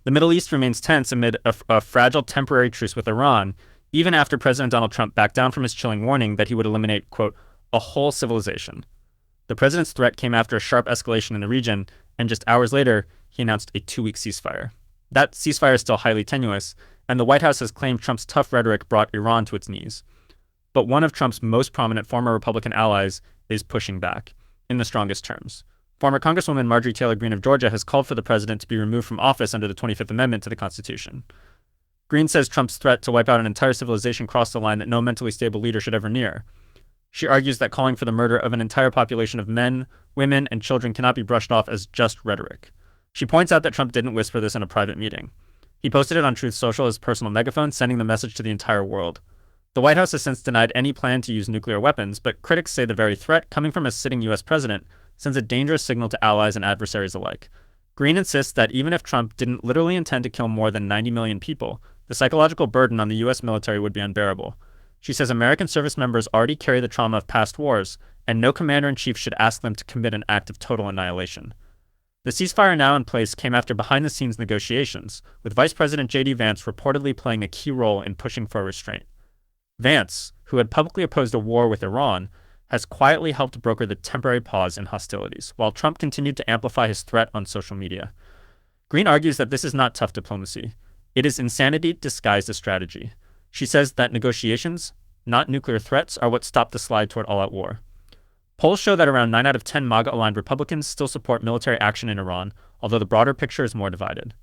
The Middle East remains tense amid a fragile temporary truce with Iran, even after President Donald Trump backed down from his chilling warning that he would eliminate, quote, a whole civilization. The president's threat came after a sharp escalation in the region, and just hours later, he announced a 2-week ceasefire. That ceasefire is still highly tenuous, and the White House has claimed Trump's tough rhetoric brought Iran to its knees. But one of Trump's most prominent former Republican allies is pushing back, in the strongest terms. Former Congresswoman Marjorie Taylor Greene of Georgia has called for the president to be removed from office under the 25th Amendment to the Constitution. Greene says Trump's threat to wipe out an entire civilization crossed the line that no mentally stable leader should ever near. She argues that calling for the murder of an entire population of men, women, and children cannot be brushed off as just rhetoric. She points out that Trump didn't whisper this in a private meeting. He posted it on Truth Social as a personal megaphone, sending the message to the entire world. The White House has since denied any plan to use nuclear weapons, but critics say the very threat, coming from a sitting U.S. president, sends a dangerous signal to allies and adversaries alike. Greene insists that even if Trump didn't literally intend to kill more than 90 million people, the psychological burden on the U.S. military would be unbearable. She says American service members already carry the trauma of past wars, and no commander-in-chief should ask them to commit an act of total annihilation. The ceasefire now in place came after behind-the-scenes negotiations, with Vice President J.D. Vance reportedly playing a key role in pushing for restraint. Vance, who had publicly opposed a war with Iran, has quietly helped broker the temporary pause in hostilities, while Trump continued to amplify his threat on social media. Greene argues that this is not tough diplomacy. It is insanity disguised as strategy. She says that negotiations, not nuclear threats, are what stopped the slide toward all-out war. Polls show that around 9 out of 10 MAGA-aligned Republicans still support military action in Iran, although the broader picture is more divided.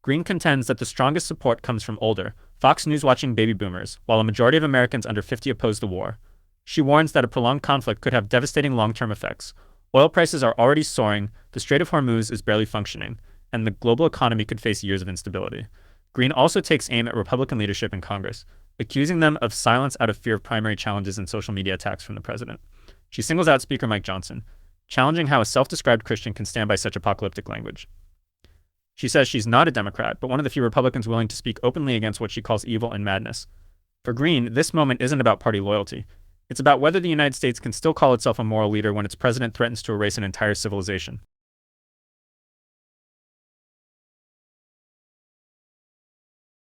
Greene contends that the strongest support comes from older, Fox News-watching baby boomers, while a majority of Americans under 50 oppose the war. She warns that a prolonged conflict could have devastating long-term effects. Oil prices are already soaring, the Strait of Hormuz is barely functioning, and the global economy could face years of instability. Greene also takes aim at Republican leadership in Congress, accusing them of silence out of fear of primary challenges and social media attacks from the president. She singles out Speaker Mike Johnson, challenging how a self-described Christian can stand by such apocalyptic language. She says she's not a Democrat, but one of the few Republicans willing to speak openly against what she calls evil and madness. For Greene, this moment isn't about party loyalty. It's about whether the United States can still call itself a moral leader when its president threatens to erase an entire civilization.